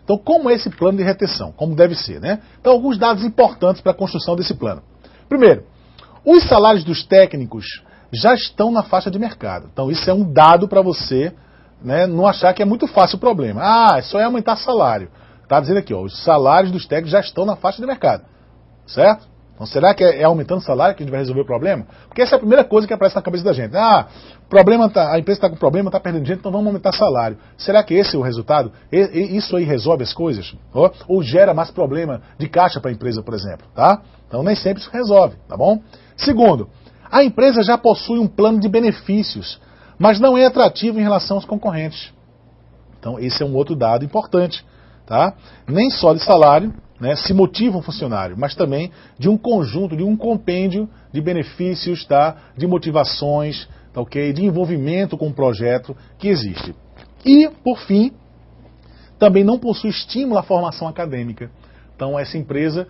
Então, como é esse plano de retenção? Como deve ser, né? Então, alguns dados importantes para a construção desse plano. Primeiro, os salários dos técnicos já estão na faixa de mercado. Então, isso é um dado para você, né, não achar que é muito fácil o problema. Ah, só é aumentar salário. Está dizendo aqui, ó, os salários dos técnicos já estão na faixa de mercado. Certo? Então, será que é aumentando o salário que a gente vai resolver o problema? Porque essa é a primeira coisa que aparece na cabeça da gente. Ah, a empresa está com problema, está perdendo gente, então vamos aumentar salário. Será que esse é o resultado? Isso aí resolve as coisas? Ou gera mais problema de caixa para a empresa, por exemplo? Tá? Então nem sempre isso resolve, tá bom? Segundo, a empresa já possui um plano de benefícios, mas não é atrativo em relação aos concorrentes. Então esse é um outro dado importante. Tá? Nem só de salário, né, se motiva um funcionário, mas também de um conjunto, de um compêndio de benefícios, tá, de motivações, tá, okay, de envolvimento com o projeto que existe. E, por fim, também não possui estímulo à formação acadêmica. Então, nessa empresa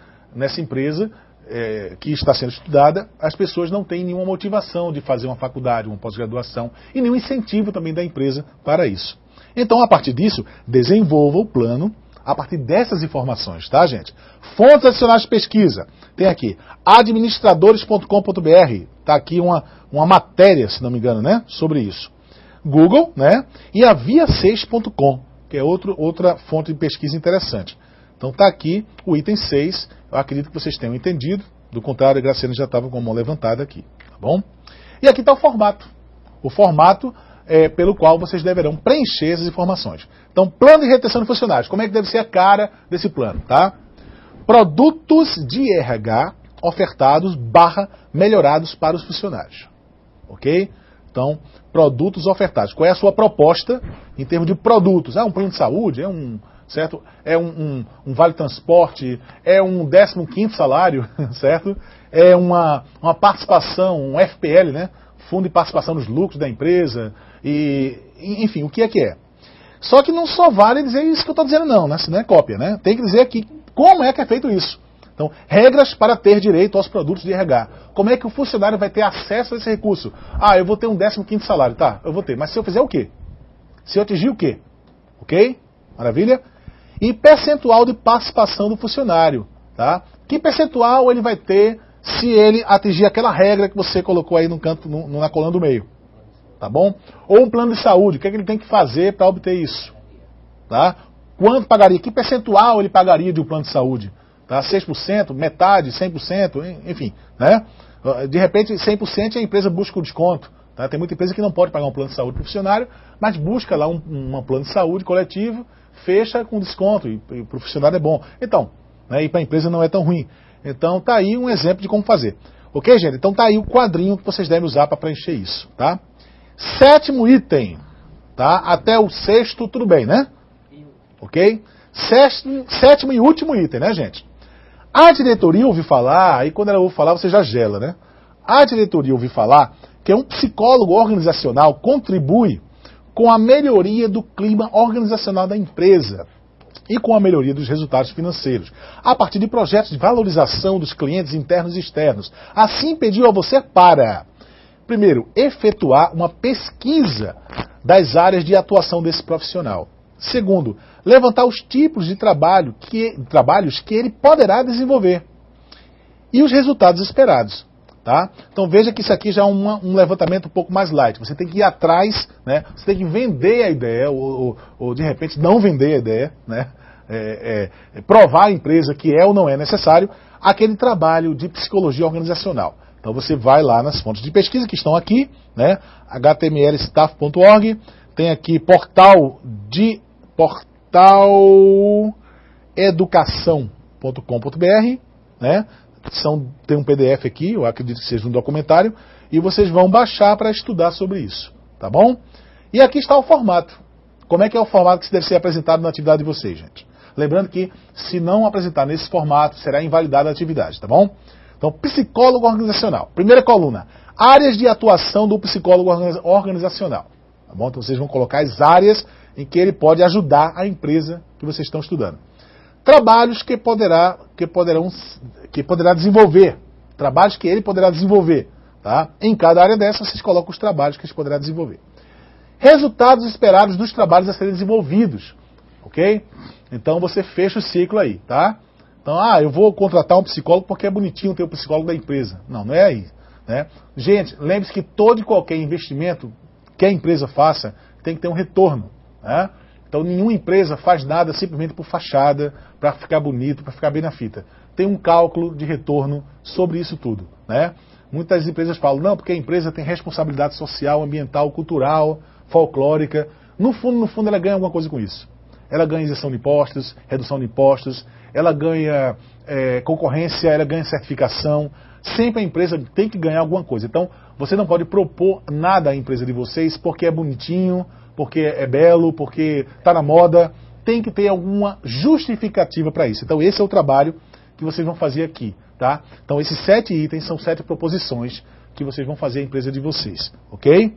que está sendo estudada, as pessoas não têm nenhuma motivação de fazer uma faculdade, uma pós-graduação, e nenhum incentivo também da empresa para isso. Então, a partir disso, desenvolva o plano a partir dessas informações, tá, gente? Fontes adicionais de pesquisa. Tem aqui, administradores.com.br. Tá aqui uma matéria, se não me engano, né, sobre isso. Google, né, e a via6.com, que é outra fonte de pesquisa interessante. Então tá aqui o item 6. Eu acredito que vocês tenham entendido. Do contrário, a Graciane já estava com a mão levantada aqui, tá bom? E aqui está o formato. O formato pelo qual vocês deverão preencher essas informações. Então, plano de retenção de funcionários. Como é que deve ser a cara desse plano, tá? Produtos de RH ofertados / melhorados para os funcionários. Ok? Então, produtos ofertados. Qual é a sua proposta em termos de produtos? É um plano de saúde? Certo? É um vale transporte? É um 15º salário? Certo? É uma participação, um FPL, né? Fundo de participação nos lucros da empresa? Enfim, o que é que é? Só que não só vale dizer isso que eu estou dizendo não, né? Se não é cópia, né? Tem que dizer aqui como é que é feito isso. Então, regras para ter direito aos produtos de RH. Como é que o funcionário vai ter acesso a esse recurso? Ah, eu vou ter um 15º salário. Tá, eu vou ter. Mas se eu fizer o quê? Se eu atingir o quê? Ok? Maravilha? E percentual de participação do funcionário. Tá? Que percentual ele vai ter se ele atingir aquela regra que você colocou aí no canto, na coluna do meio? Tá bom? Ou um plano de saúde, o que é que ele tem que fazer para obter isso? Tá? Quanto pagaria? Que percentual ele pagaria de um plano de saúde? Tá? 6%, metade, 100%, enfim. Né? De repente, 100% a empresa busca o desconto. Tá? Tem muita empresa que não pode pagar um plano de saúde para o funcionário, mas busca lá um plano de saúde coletivo, fecha com desconto, e para o funcionário é bom. Então, né, e para a empresa não é tão ruim. Então, tá aí um exemplo de como fazer. Ok, gente? Então tá aí o quadrinho que vocês devem usar para preencher isso. Tá? 7º item, tá? Até o 6º, tudo bem, né? Ok? 7º e último item, né, gente? A diretoria ouviu falar, aí quando ela ouve falar, você já gela, né? A diretoria ouviu falar que um psicólogo organizacional contribui com a melhoria do clima organizacional da empresa e com a melhoria dos resultados financeiros, a partir de projetos de valorização dos clientes internos e externos. Assim pediu a você para... Primeiro, efetuar uma pesquisa das áreas de atuação desse profissional. Segundo, levantar os tipos de trabalhos que ele poderá desenvolver. E os resultados esperados. Tá? Então veja que isso aqui já é um levantamento um pouco mais light. Você tem que ir atrás, né? Você tem que vender a ideia, ou de repente não vender a ideia, né? Provar à empresa que é ou não é necessário aquele trabalho de psicologia organizacional. Então você vai lá nas fontes de pesquisa que estão aqui, né? htmlstaff.org, tem aqui portaleducação.com.br, né? Tem um PDF aqui, eu acredito que seja um documentário, e vocês vão baixar para estudar sobre isso, tá bom? E aqui está o formato. Como é que é o formato que deve ser apresentado na atividade de vocês, gente? Lembrando que, se não apresentar nesse formato, será invalidada a atividade, tá bom? Então, psicólogo organizacional. Primeira coluna, áreas de atuação do psicólogo organizacional. Tá bom? Então, vocês vão colocar as áreas em que ele pode ajudar a empresa que vocês estão estudando. Trabalhos que poderá desenvolver. Trabalhos que ele poderá desenvolver. Tá? Em cada área dessa, vocês colocam os trabalhos que ele poderá desenvolver. Resultados esperados dos trabalhos a serem desenvolvidos. ok? Então você fecha o ciclo aí, tá? Então, eu vou contratar um psicólogo porque é bonitinho ter o psicólogo da empresa. Não, não é aí. Né? Gente, lembre-se que todo e qualquer investimento que a empresa faça tem que ter um retorno. Né? Então nenhuma empresa faz nada simplesmente por fachada, para ficar bonito, para ficar bem na fita. Tem um cálculo de retorno sobre isso tudo. Né? Muitas empresas falam, não, porque a empresa tem responsabilidade social, ambiental, cultural, folclórica. No fundo, ela ganha alguma coisa com isso. Ela ganha isenção de impostos, redução de impostos, ela ganha concorrência, ela ganha certificação. Sempre a empresa tem que ganhar alguma coisa. Então, você não pode propor nada à empresa de vocês porque é bonitinho, porque é belo, porque está na moda. Tem que ter alguma justificativa para isso. Então, esse é o trabalho que vocês vão fazer aqui. Tá? Então, esses 7 itens são 7 proposições que vocês vão fazer à empresa de vocês. Ok?